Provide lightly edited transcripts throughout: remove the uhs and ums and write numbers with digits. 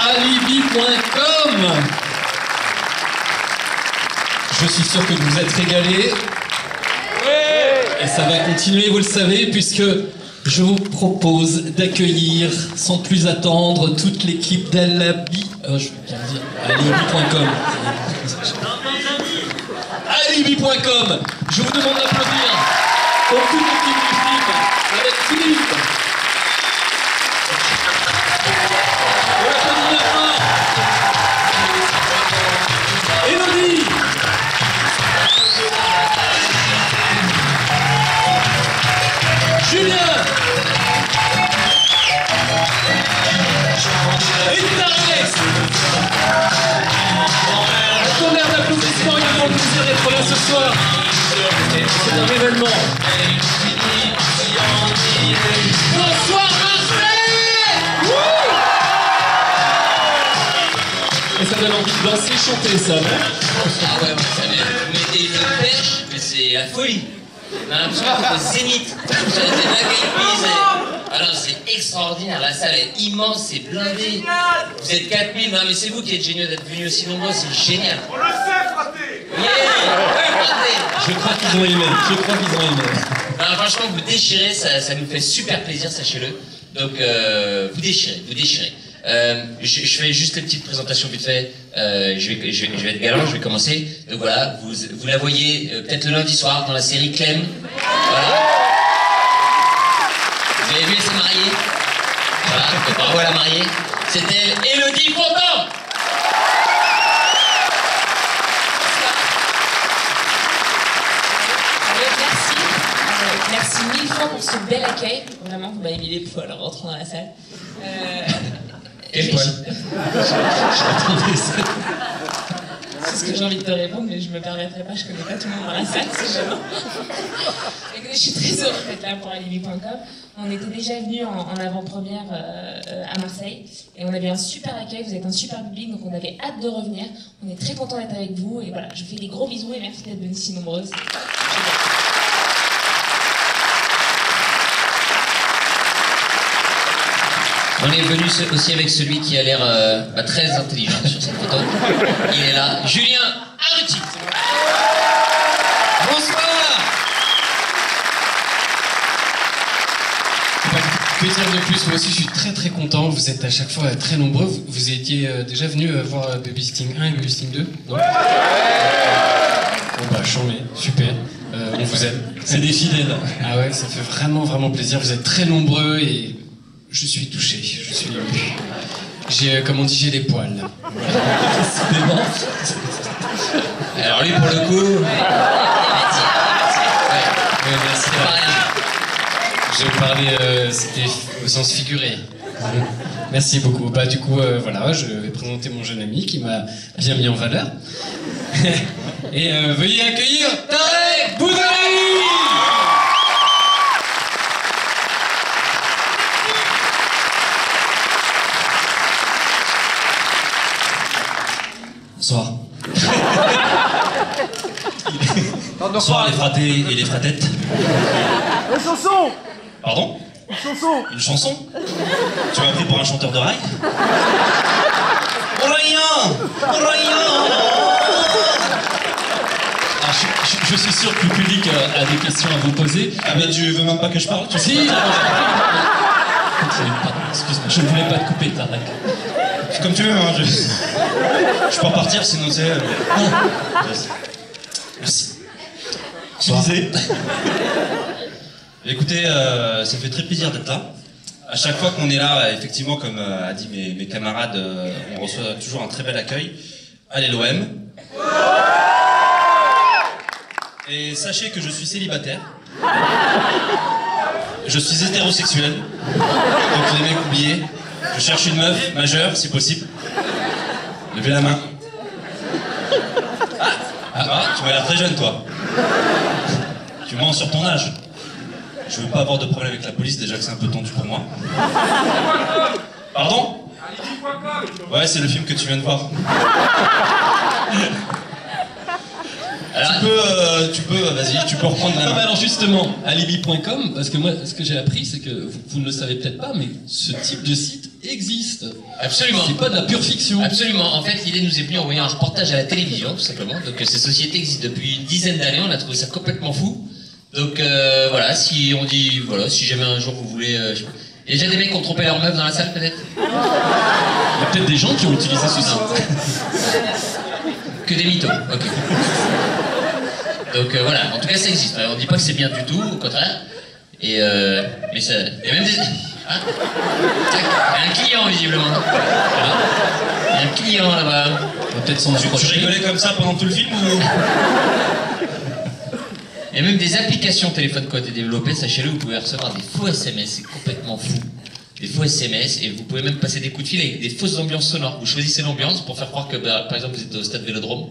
Alibi.com. Je suis sûr que vous vous êtes régalés. Et ça va continuer, vous le savez, puisque je vous propose d'accueillir, sans plus attendre, toute l'équipe d'Alibi... je vais bien dire Alibi.com. Alibi.com. Je vous demande d'applaudir pour toute l'équipe du film, avec Philippe. On applaudit maintenant. Élodie. Julien. Et Tarek. Un tonnerre d'applaudissements, il nous rend plaisir d'être là ce soir. C'est un événement. Bonsoir Marseille. Et ça donne envie de danser, chanter ça, non? Ah ouais, ça mettez une perche, mais c'est la folie. On a l'impression qu'on est au Zénith. C'est l'accueil paysan. Alors c'est extraordinaire, la salle est immense, c'est blindé. Vous êtes 4000, non mais c'est vous qui êtes géniaux d'être venus aussi nombreux, c'est génial. On le sait, fraté. Yeah, fraté. Je crois qu'ils ont aimé, Non, franchement, vous déchirez, ça nous fait super plaisir, sachez-le. Donc, vous déchirez. Je fais juste une petite présentation vite fait. Je vais être galant, je vais commencer. Donc voilà, vous la voyez peut-être le lundi soir dans la série Clem. Voilà. Vous avez vu, elle s'est mariée. Voilà, donc bravo à la mariée. C'était Élodie Fontan. Merci mille fois pour ce bel accueil. Vraiment, vous m'avez mis les poils en rentrant dans la salle. Quel poil? C'est ce que j'ai envie de te répondre, mais je me permettrai pas, je connais pas tout le monde dans la salle, c'est vraiment. Écoutez, je suis très heureuse d'être là pour Alibi.com. On était déjà venus en avant-première à Marseille, et on avait un super accueil, vous êtes un super public, donc on avait hâte de revenir. On est très content d'être avec vous, et voilà, je vous fais des gros bisous et merci d'être venus si nombreuses. On est venu aussi avec celui qui a l'air très intelligent sur cette photo. Il est là, Julien Arruti. Bonsoir. Que dire de plus? Moi aussi je suis très content, vous êtes à chaque fois très nombreux. Vous étiez déjà venus voir Babysitting 1 et Babysitting 2, non? Bon bah chambé, super, on vous aime. C'est des fidèles. Ah ouais, ça fait vraiment plaisir, vous êtes très nombreux et je suis touché, je suis ému. J'ai, comme on dit, j'ai les poils. C'est bon. Alors lui pour le coup... Merci. Je parlais, c'était au sens figuré. Merci beaucoup. Bah du coup, voilà, je vais présenter mon jeune ami qui m'a bien mis en valeur. Et veuillez accueillir Tarek Boudali. Bonsoir. Bonsoir les fratés et les fratettes. Une chanson. Pardon? Une chanson. Une chanson? Tu m'as pris pour un chanteur de rail? Je suis sûr que le public a des questions à vous poser. Ah mais tu veux même pas que je parle? Si. Excuse-moi, je ne voulais pas te couper, Tarek. C'est comme tu veux, hein, je peux repartir, sinon c'est... Merci. Tu disais. Écoutez, ça fait très plaisir d'être là. À chaque fois qu'on est là, effectivement, comme a dit mes camarades, on reçoit toujours un très bel accueil. Allez l'OM. Et sachez que je suis célibataire. Je suis hétérosexuel. Donc les mecs, oubliez. Je cherche une meuf majeure, si possible. Levez la main. Ah, tu m'as l'air très jeune, toi. Tu mens sur ton âge. Je veux pas avoir de problème avec la police, déjà que c'est un peu tendu pour moi. Pardon? Ouais, c'est le film que tu viens de voir. Alors, vas-y, tu peux reprendre la main. Alors justement, alibi.com, parce que moi, ce que j'ai appris, c'est que vous ne le savez peut-être pas, mais ce type de site existe. Absolument. C'est pas de la pure fiction. Absolument. En fait, l'idée nous est venue en voyant un reportage à la télévision, tout simplement. Donc, ces sociétés existent depuis une dizaine d'années. On a trouvé ça complètement fou. Donc, voilà, si on dit, voilà, si jamais un jour vous voulez... je sais pas. Il y a déjà des mecs qui ont trompé leur meuf dans la salle, peut-être? Il y a peut-être des gens qui ont utilisé ce site. Que des mythos, ok. Donc voilà, en tout cas ça existe. On dit pas que c'est bien du tout, au contraire. Et mais ça... Il y a même des... Hein, tac, il y a un client visiblement. Voilà. Il y a un client là-bas. On va peut-être s'en Tu approcher. rigolais comme ça pendant tout le film ou... Il y a même des applications téléphone qui ont été développées, sachez-le, vous pouvez recevoir des faux SMS, c'est complètement fou. Des faux SMS, et vous pouvez même passer des coups de fil avec des fausses ambiances sonores. Vous choisissez l'ambiance pour faire croire que, bah, par exemple, vous êtes au stade Vélodrome,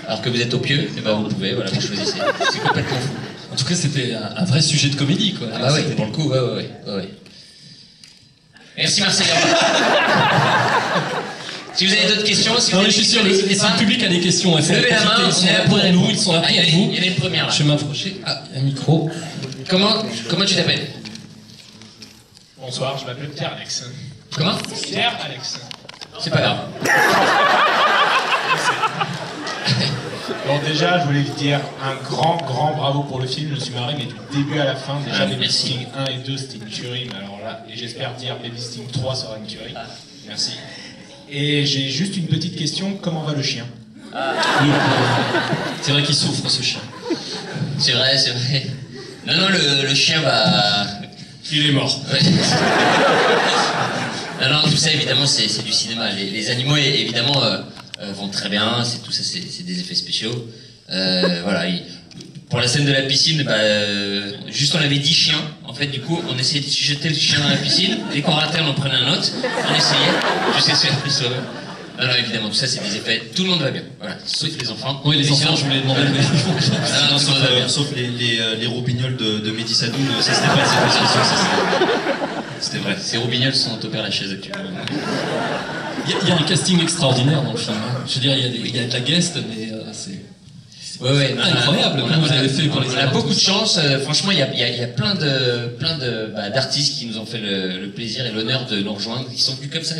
alors que vous êtes au Pieux, et ben vous pouvez, voilà, vous choisissez. C'est complètement fou. En tout cas, c'était un vrai sujet de comédie, quoi. Ah bah oui, pour le coup, ouais. Merci Marcel. Si vous avez d'autres questions, si vous Non, avez mais je suis sûr, n'hésitez si pas. le public a des questions, il faut Levez la main, ils on sont est là là pour pour nous, répondre. ils sont là Ah, pour il vous. y en a une première là. Je vais m'approcher. Ah, il y a un micro. Comment tu t'appelles? Bonsoir, je m'appelle Pierre Alex. Comment? Pierre Alex. C'est pas grave. Bon, déjà, je voulais vous dire un grand bravo pour le film. Je me suis marré, mais du début à la fin. Déjà, Ah, Baby merci. Sting 1 et 2, c'était une tuerie. Mais alors là, et j'espère dire Baby Sting 3 sera une tuerie. Merci. Et j'ai juste une petite question. Comment va le chien? C'est vrai qu'il souffre, ce chien. C'est vrai. Non, le chien va... Il est mort. Ouais. Non, tout ça évidemment c'est du cinéma. Les animaux évidemment vont très bien, tout ça c'est des effets spéciaux. Voilà. Pour la scène de la piscine, juste on avait 10 chiens. En fait, du coup, on essayait de jeter le chien dans la piscine. Dès qu'on ratait, on en prenait un autre. On essayait jusqu'à se faire plus soi-même. Non, évidemment, tout ça c'est des effets. Tout le monde va bien. Voilà, sauf les enfants. Oui, les Mais enfants, sinon, je voulais demander. Non, tout le monde va bien. Sauf les roubignoles de Mehdi Sadoun, ça c'était pas des effets spéciaux, ça c'était vrai. Ces roubignoles sont au Père Lachaise actuellement. Il y a un casting extraordinaire dans le film. Hein. Je veux dire, il y a de la guest, mais c'est... Ouais, incroyable, comment vous avez fait pour les On a avoir beaucoup tous. de chance. Franchement, il y a plein d'artistes qui nous ont fait le plaisir et l'honneur de nous rejoindre. Ils sont venus comme ça.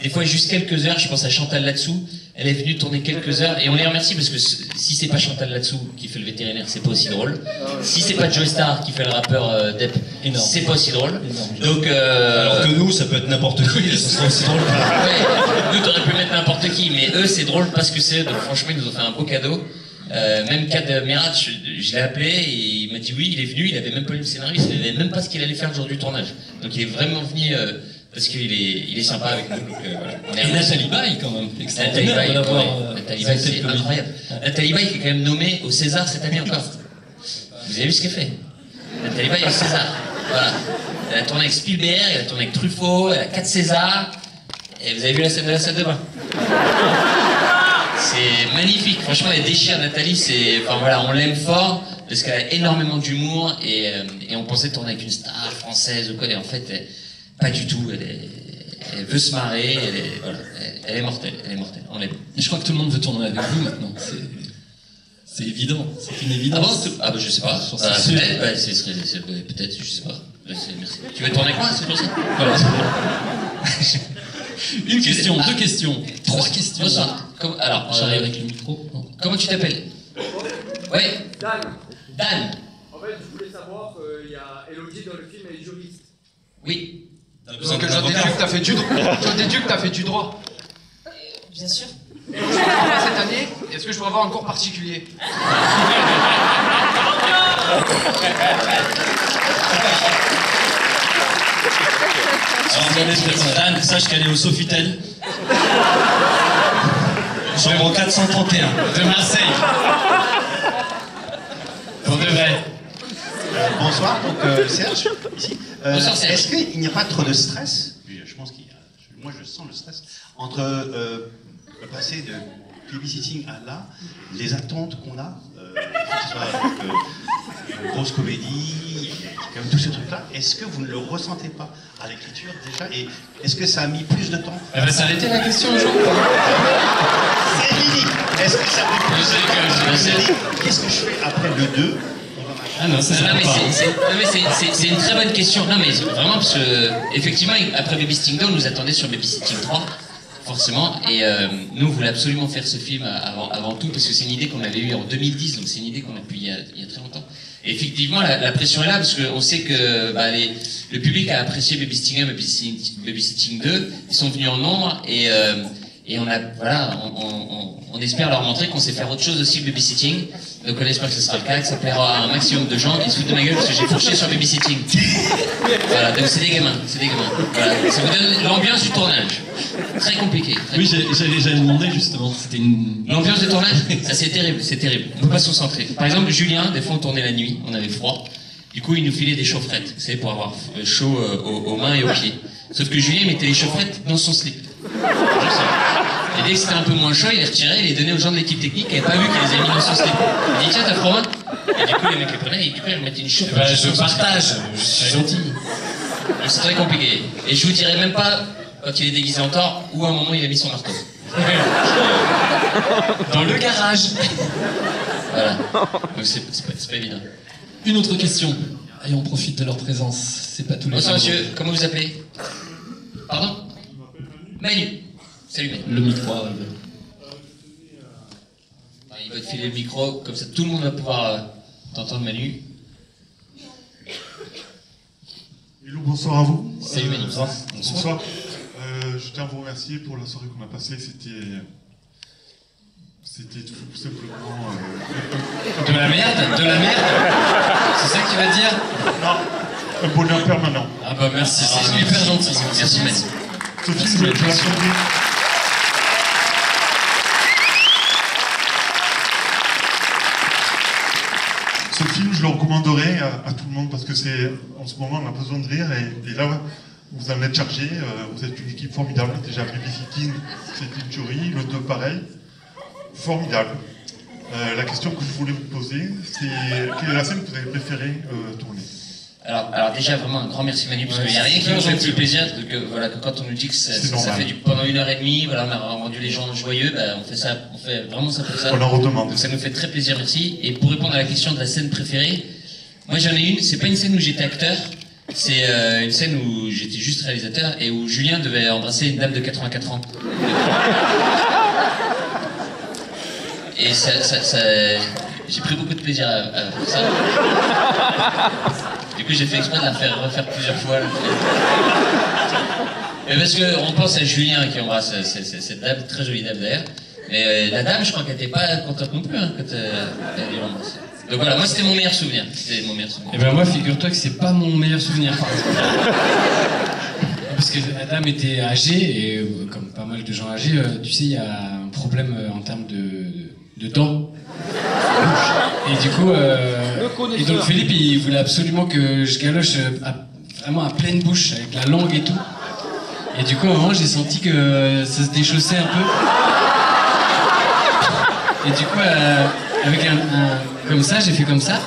Des fois, juste quelques heures. Je pense à Chantal Latsou. Elle est venue tourner quelques heures et on les remercie parce que si c'est pas Chantal Latsou qui fait le vétérinaire, c'est pas aussi drôle. Si c'est pas Joey Starr qui fait le rappeur Depp, Énorme. c'est pas aussi drôle. Énorme. Donc, Alors que nous, ça peut être n'importe qui, et ça serait aussi drôle. ouais, nous t'aurais pu mettre n'importe qui, mais eux c'est drôle parce que c'est. Donc franchement, ils nous ont fait un beau cadeau. Même cas de Merat, je l'ai appelé et il m'a dit oui, il est venu, il avait même pas lu le scénario, il savait même pas ce qu'il allait faire le jour du tournage. Donc il est vraiment venu parce qu'il est sympa avec nous. Donc, voilà. Et Nathalie Baye, quand même. Nathalie Extraordinaire Baye, de l'avoir. Nathalie Baye, c'est incroyable. Nathalie Baye qui est quand même nommée au César cette année encore. Vous avez vu ce qu'elle fait? Nathalie Baye au César. Voilà. Elle a tourné avec Spielberg, elle a tourné avec Truffaut, elle a 4 Césars. Et vous avez vu la scène de la salle de bain? C'est magnifique, franchement elle déchire Nathalie, enfin voilà, on l'aime fort parce qu'elle a énormément d'humour et on pensait tourner avec une star française ou quoi, et en fait pas du tout, elle veut se marrer, elle est mortelle, on l'aime. Et je crois que tout le monde veut tourner avec vous maintenant. C'est évident, c'est une évidence. Ah bon, je sais pas. J'en suis sûr. Peut-être, je sais pas. Merci. Tu veux tourner avec moi, c'est pour ça? Voilà. Une question, 2 questions, 3 questions. Bonsoir. Alors, J'arrive avec le micro. Non. comment tu t'appelles? Ouais, Dan, Dan. en fait, je voulais savoir qu'il y a Elodie dans le film, elle est juriste. Oui. Donc j'en déduis que t'as fait du droit. J'en déduis que t'as fait du droit. Bien sûr. Et cette année, est-ce que je pourrais avoir un cours particulier? Alors, Dan, sache qu'elle est au Sofitel. Chambre 431. De Marseille. Pour de vrai. Bonsoir, donc Serge, ici. Bonsoir, Serge. Est-ce qu'il n'y a pas trop de stress? Oui, je pense qu'il y a. Moi, je sens le stress entre passer de babysitting à là, les attentes qu'on a, que ce soit une grosse comédie, comme tous ces trucs-là. Est-ce que vous ne le ressentez pas à l'écriture déjà? Et est-ce que ça a mis plus de temps? Elle va s'arrêter la question un jour ou pas? C'est Lily. Est-ce que ça a mis plus de temps? Je sais. Qu'est-ce que je fais après le 2? On va Ah non, ça Non, mais pas. c'est une très bonne question. Non, mais vraiment, parce que, effectivement, après Babysitting 2, on nous attendait sur Babysitting 3, forcément. Et nous, on voulait absolument faire ce film avant tout, parce que c'est une idée qu'on avait eue en 2010, donc c'est une idée qu'on a eue il y a très longtemps. Et effectivement, la pression est là, parce qu'on sait que le public a apprécié Babysitting 1, Babysitting 2, ils sont venus en nombre, et on espère leur montrer qu'on sait faire autre chose aussi que Babysitting. Donc on espère que ce sera le cas, que ça plaira à un maximum de gens. Ils se foutent de ma gueule parce que j'ai fourché sur Babysitting. Voilà, donc c'est des gamins. Voilà, ça vous donne l'ambiance du tournage. Très compliqué. Oui, j'allais demander justement, c'était une... L'ambiance de tournage, ça c'est terrible. On peut pas se concentrer. Par exemple, Julien, des fois on tournait la nuit, on avait froid. Du coup, il nous filait des chaufferettes, vous savez, pour avoir chaud aux mains et aux pieds. Sauf que Julien mettait les chaufferettes dans son slip. Et dès que c'était un peu moins chaud, il les retirait et les donnait aux gens de l'équipe technique qui n'avaient pas vu qu'il les avait mis dans son slip. Il dit tiens, t'as froid? Et du coup, les mecs les prenaient et du coup, ils mettaient une chauffe. Je partage, je suis gentil. Donc c'est très compliqué. Et je vous dirai même pas, quand il est déguisé en Thor, où à un moment il a mis son marteau. Dans le garage. Voilà. Donc c'est pas évident. Une autre question. Et on profite de leur présence. C'est pas tous les Bonsoir jours. monsieur, comment vous appelez? Pardon? Manu. Salut Manu. Le micro. Il va te filer le micro, comme ça tout le monde va pouvoir t'entendre Manu. Hello, bonsoir à vous. Salut Manu. Bonsoir. Je tiens à vous remercier pour la soirée qu'on a passée. C'était tout simplement... De la merde. C'est ça que tu vas dire? Non, un bonheur permanent. Ah bah merci, c'est hyper gentil. Merci Manu. Sophie, je vais te la chanter. Ce film, je le recommanderais à tout le monde parce que en ce moment, on a besoin de rire et là, vous en êtes chargé. Vous êtes une équipe formidable. Déjà, Babysitting, c'était une tuerie. Le 2, pareil. Formidable. La question que je voulais vous poser, c'est quelle est la scène que vous avez préféré tourner? Alors déjà vraiment un grand merci Manu parce qu'il n'y a rien qui nous fait plus plaisir que voilà que quand on nous dit que ça fait pendant 1h30, voilà, on a rendu les gens joyeux, on fait vraiment ça pour ça. On en redemande. Donc ça nous fait très plaisir, merci. Et pour répondre à la question de la scène préférée, moi j'en ai une, c'est pas une scène où j'étais acteur, c'est une scène où j'étais juste réalisateur et où Julien devait embrasser une dame de 84 ans. Et j'ai pris beaucoup de plaisir à faire ça. Du coup, j'ai fait exprès de la faire refaire plusieurs fois. Mais parce qu'on pense à Julien qui embrasse cette dame, très jolie dame d'ailleurs. Mais la dame, je crois qu'elle n'était pas contente non plus quand elle lui embrasse. Donc voilà, moi c'était mon meilleur souvenir. Et ben moi, figure-toi que c'est pas mon meilleur souvenir. Parce que la dame était âgée et comme pas mal de gens âgés, tu sais, il y a un problème en termes de dents. Et du coup, et donc Philippe, il voulait absolument que je galoche vraiment à pleine bouche, avec la langue et tout. Et du coup, à un moment, j'ai senti que ça se déchaussait un peu. Et du coup, avec comme ça, j'ai fait comme ça.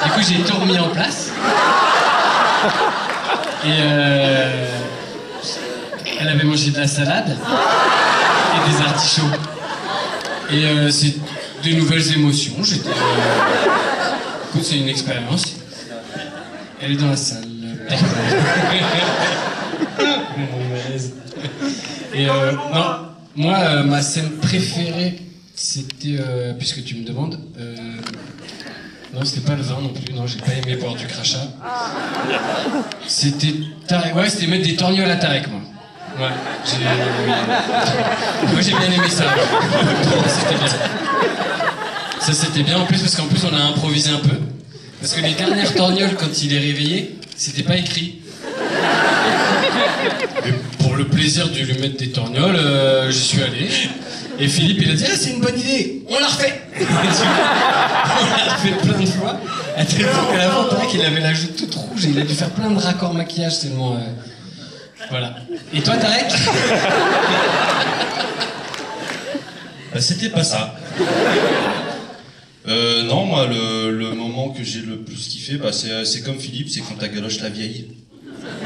Du coup, j'ai tout remis en place. Et elle avait mangé de la salade et des artichauts. Et c'est des nouvelles émotions. Écoute, c'est une expérience. Elle est dans la salle. Et non, moi, ma scène préférée, c'était, puisque tu me demandes, non, c'était pas le vin non plus. Non, j'ai pas aimé boire du crachat. C'était c'était mettre des torgnoles à Tarek, moi. Ouais, moi j'ai bien aimé ça. C'était bien. Ça c'était bien en plus parce qu'en plus on a improvisé un peu. Parce que les dernières torgnoles quand il est réveillé, c'était pas écrit. Et pour le plaisir de lui mettre des torgnoles, j'y suis allé. Et Philippe il a dit ah c'est une bonne idée, on l'a refait. On l'a refait plein de fois. À tel point qu'à la fin Tarek il avait la joue toute rouge et il a dû faire plein de raccords maquillage tellement. Voilà. Et toi, Tarek? C'était pas ça. Non, moi, le moment que j'ai le plus kiffé, c'est comme Philippe, c'est quand ta galoche la vieille.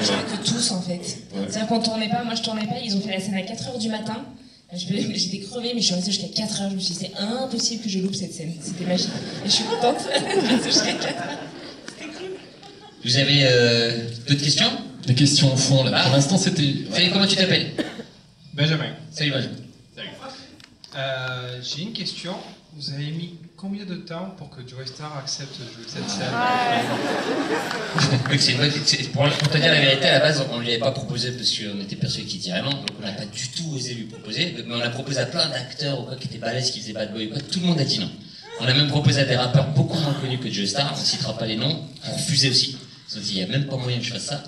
Je crois que tous, en fait. Ouais. C'est-à-dire qu'on tournait pas, moi je tournais pas, ils ont fait la scène à 4h du matin. J'étais crevée, mais je suis restée jusqu'à 4 heures. Je me suis dit, c'est impossible que je loupe cette scène. C'était magique. Et je suis contente. Je suis restée jusqu'à 4 heures. C'était cool. Vous avez d'autres questions? Des questions au fond, là. Pour l'instant, c'était... Salut, comment tu t'appelles? Benjamin. Salut, Benjamin. J'ai une question. Vous avez mis combien de temps pour que Joey Star accepte de jouer cette scène? Oui, c'est une bonne... Pour te dire la vérité, à la base, on ne lui avait pas proposé parce qu'on était persuadé qu'il dirait non, donc on n'a pas du tout osé lui proposer. Mais on a proposé à plein d'acteurs ou quoi qui étaient balèzes, qui faisaient bad boy ou quoi. Tout le monde a dit non. On a même proposé à des rappeurs beaucoup moins connus que Joey Star, on ne citera pas les noms, on refusait aussi. Ils ont dit, il n'y a même pas moyen que je fasse ça.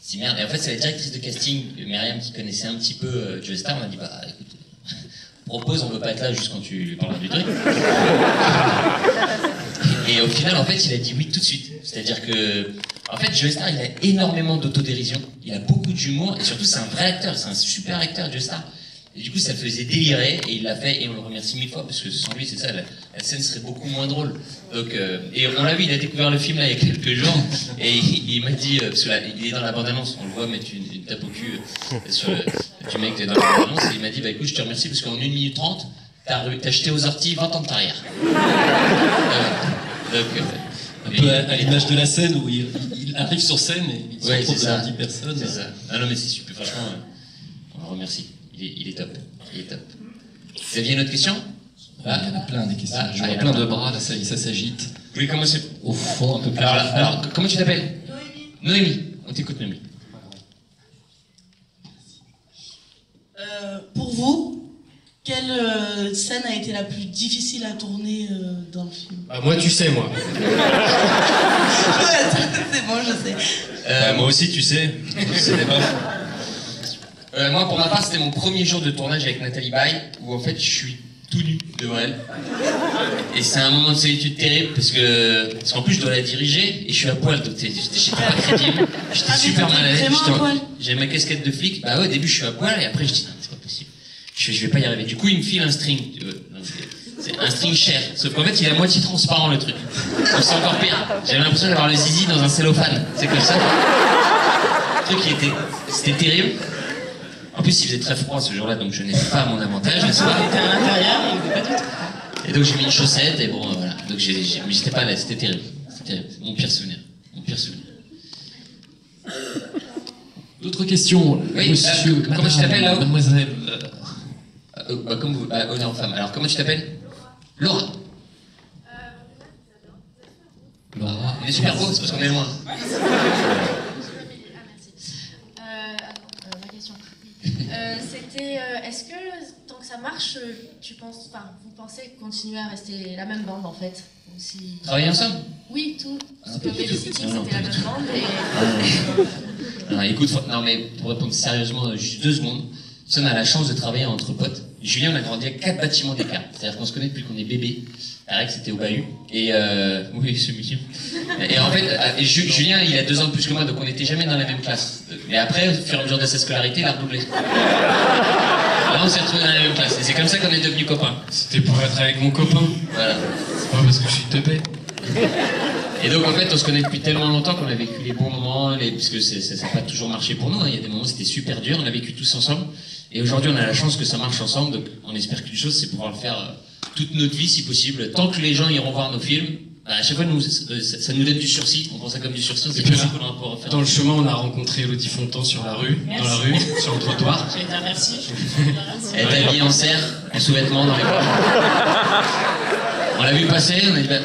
C'est merde. Et en fait, c'est la directrice de casting, Myriam, qui connaissait un petit peu Joey Star. On a dit, bah écoute, propose, on veut pas être là juste quand tu lui parles du truc. Et au final, en fait, il a dit oui tout de suite. C'est-à-dire que, en fait, Joey Star, il a énormément d'autodérision, il a beaucoup d'humour, et surtout, c'est un vrai acteur, c'est un super acteur, Joey Star. Et du coup, ça le faisait délirer, et il l'a fait, et on le remercie 1000 fois, parce que sans lui, c'est ça, la scène serait beaucoup moins drôle. Donc, et on l'a vu, il a découvert le film là il y a quelques jours, et il m'a dit, parce que là, il est dans la bande-annonce, on le voit mettre une tape au cul sur du mec dans la bande-annonce, et il m'a dit, bah écoute, je te remercie, parce qu'en 1 minute 30, t'as jeté aux orties 20 ans de carrière. Un peu à l'image de la scène où il arrive sur scène et il se retrouve devant 10 personnes. C'est ça. Ah non, mais c'est super, franchement, on le remercie. Il est top. Il est top. Vous aviez une autre question? Il y en a plein des questions. Je vois plein de bras, là, ça s'agite. Vous voulez commencer? Au fond, un peu plus. Alors, comment tu t'appelles? Noémie. Noémie. On t'écoute, Noémie. Pour vous, quelle scène a été la plus difficile à tourner dans le film? Bah, moi, tu sais, moi. Ouais, c'est bon, je sais. Moi aussi, tu sais. C'est des baffes. Moi, pour ma part, c'était mon premier jour de tournage avec Nathalie Baye, où en fait, je suis tout nu devant elle. Et c'est un moment de solitude terrible, parce qu'en plus, je dois la diriger, et je suis à poil, donc j'étais pas crédible. J'étais super mal à l'aise. J'avais ma casquette de flic. Bah ouais, au début, je suis à poil, et après, je dis, non, c'est pas possible. Je vais pas y arriver. Du coup, il me file un string. C'est un string cher. Sauf qu'en fait, il est à moitié transparent, le truc. Donc c'est encore pire. J'avais l'impression d'avoir le zizi dans un cellophane. C'est comme ça. Le truc, c'était terrible. En plus, il faisait très froid ce jour-là, donc je n'étais pas à mon avantage, n'est-ce pas? Il était à l'intérieur, il n'était pas du tout. Et donc j'ai mis une chaussette, et bon, voilà. Donc mais j'étais pas là, c'était terrible. C'était terrible. C'est mon pire souvenir. Mon pire souvenir. D'autres questions? Oui, monsieur, comment tu t'appelles, là-haut? Mademoiselle. Comme vous, honneur aux femmes. Alors, comment tu t'appelles? Laura. Laura. On est super beau, c'est parce qu'on est loin. Ma question. C'était, est-ce que tant que ça marche, vous pensez continuer à rester la même bande en fait? Si... Travailler ensemble? Oui, tout. Parce que pas du tout. Babysitting, Non, c'était la pas du même tout. bande et... Non, écoute, non mais pour répondre sérieusement, juste 2 secondes. Si on a la chance de travailler entre potes, Julien, on a grandi à 4 bâtiments d'écart. C'est-à-dire qu'on se connaît depuis qu'on est bébé. Pareil que c'était au bahut. Et oui, c'est mignon. Et en fait, Julien, il a 2 ans de plus que moi, donc on n'était jamais dans la même classe. Mais après, au fur et à mesure de sa scolarité, il a redoublé. Là, on s'est retrouvés dans la même classe. Et c'est comme ça qu'on est devenus copains. C'était pour être avec mon copain. Voilà. C'est pas parce que je suis teubé. Et donc en fait on se connaît depuis tellement longtemps qu'on a vécu les bons moments, parce que ça n'a pas toujours marché pour nous, hein. Il y a des moments où c'était super dur, on a vécu tous ensemble, et aujourd'hui on a la chance que ça marche ensemble, donc on espère qu'une chose c'est pouvoir le faire toute notre vie si possible, tant que les gens iront voir nos films, à chaque fois ça nous donne du sursis, on pense ça comme du sursis, c'est possible qu'on va pouvoir faire. Dans le chemin on a rencontré Elodie Fontan sur la rue, sur le trottoir. J'ai été remerciée. Elle est habillée en cerf, en sous-vêtements dans les poches. On l'a vu passer, on a dit bah,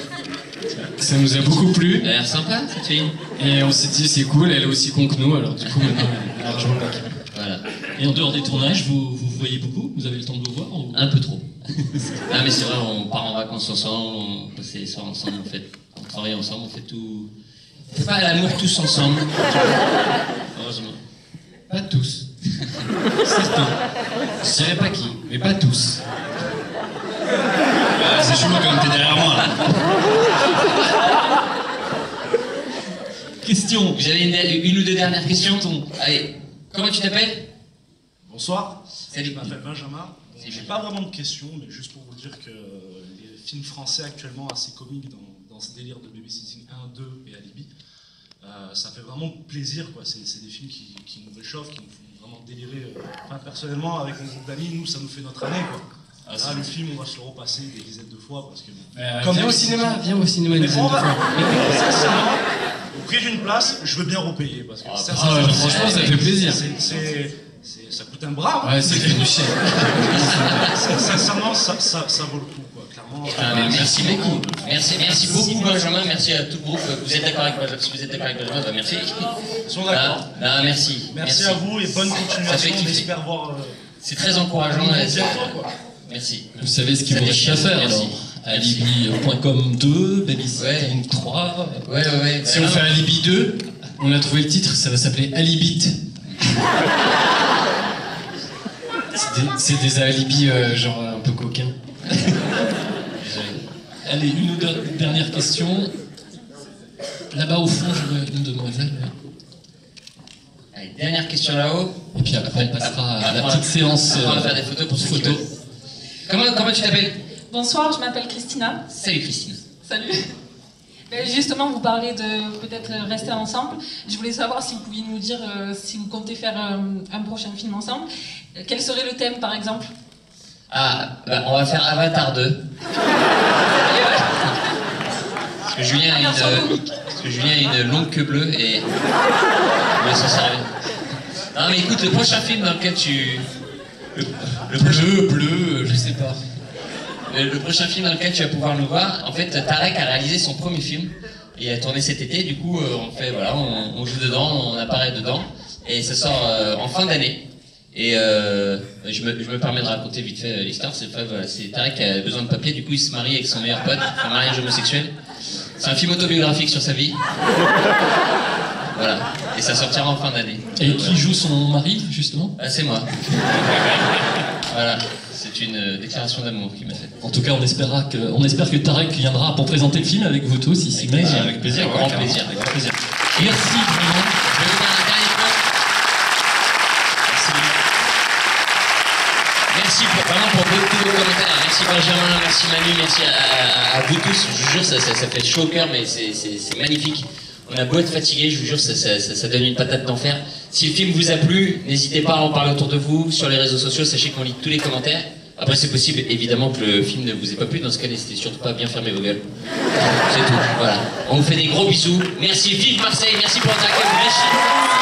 ça nous a beaucoup plu. Elle a l'air sympa cette fille. Et on s'est dit c'est cool, elle est aussi con que nous, alors du coup maintenant elle a rejoint l'équipe. Voilà. Et en dehors des tournages, vous voyez beaucoup? Vous avez le temps de vous voir ou... Un peu trop. Non mais c'est vrai, on part en vacances ensemble, on passe les soirs ensemble, on travaille ensemble, on fait tout... On fait pas l'amour tous ensemble. Heureusement. Pas tous. Certains. Je dirais pas qui, mais pas tous. C'est chelou quand même, t'es derrière moi là. Question. Vous avez une ou 2 dernières questions? Allez, comment tu t'appelles? Bonsoir. Salut. Je m'appelle Benjamin. J'ai pas vraiment de questions, mais juste pour vous dire que les films français actuellement assez comiques dans ce délire de Babysitting 1, 2 et Alibi, ça fait vraiment plaisir, quoi. C'est des films qui nous réchauffent, qui nous font vraiment déliré. Enfin, personnellement, avec mon groupe d'amis, nous, ça nous fait notre année, quoi. Ah, Là, le film, on va se le repasser des dizaines de fois parce que. Viens au cinéma une dizaine de fois. Sincèrement, au prix d'une place, je veux bien repayer parce que franchement, ça fait plaisir. Ça coûte un bras. Ouais, c'est du cher. Sincèrement, ça vaut le coup, quoi, clairement. Merci beaucoup. Merci beaucoup, Benjamin. Merci à tout le groupe. Vous êtes d'accord avec Benjamin? Si vous êtes d'accord avec Benjamin, bah merci. Ils sont d'accord. Merci. Merci à vous et bonne continuation. On espère voir. C'est très encourageant. Merci. Vous savez ce qu'il vous reste à faire alors. Alibi.com 2, Babysitting 3. Ouais. Si on fait Alibi 2, on a trouvé le titre, ça va s'appeler Alibit. C'est des alibis genre un peu coquins. Allez, une ou deux dernières questions. Là-bas au fond, je vois une demoiselle. Allez, dernière question là-haut. Et puis après, on passera à la petite séance. On va faire des photos pour ceux qui veulent. Comment tu t'appelles? Bonsoir, je m'appelle Christina. Salut Christine. Salut. Justement, vous parlez de peut-être rester ensemble. Je voulais savoir si vous pouviez nous dire si vous comptez faire un prochain film ensemble. Quel serait le thème, par exemple? On va faire Avatar 2. Parce que Julien a une longue queue bleue et on va s'en servir. Non mais écoute, le prochain film dans lequel tu... Bleu, je sais pas. Le prochain film dans lequel tu vas pouvoir nous voir, en fait, Tarek a réalisé son premier film. Il a tourné cet été, du coup, on joue dedans, on apparaît dedans, et ça sort en fin d'année. Et je me permets de raconter vite fait l'histoire. C'est Tarek qui a besoin de papier, du coup, il se marie avec son meilleur pote, un mariage homosexuel. C'est un film autobiographique sur sa vie. Voilà, et ça sortira en fin d'année. Et qui joue son mari, justement? C'est moi. Voilà. C'est une déclaration d'amour qu'il m'a faite. En tout cas, on espère que Tarek viendra pour présenter le film avec vous tous ici. Avec plaisir, grand plaisir. Merci vraiment. Je vais vous faire un dernier point. Merci pour beaucoup de commentaires. Merci Benjamin, merci Manu, merci à vous tous. Je vous jure, ça fait chaud au cœur, mais c'est magnifique. On a beau être fatigué, je vous jure, ça donne une patate d'enfer. Si le film vous a plu, n'hésitez pas à en parler autour de vous, sur les réseaux sociaux, sachez qu'on lit tous les commentaires. Après, c'est possible, évidemment, que le film ne vous ait pas plu. Dans ce cas, n'hésitez surtout pas à bien fermer vos gueules. C'est tout, voilà. On vous fait des gros bisous. Merci, vive Marseille, merci pour votre accueil.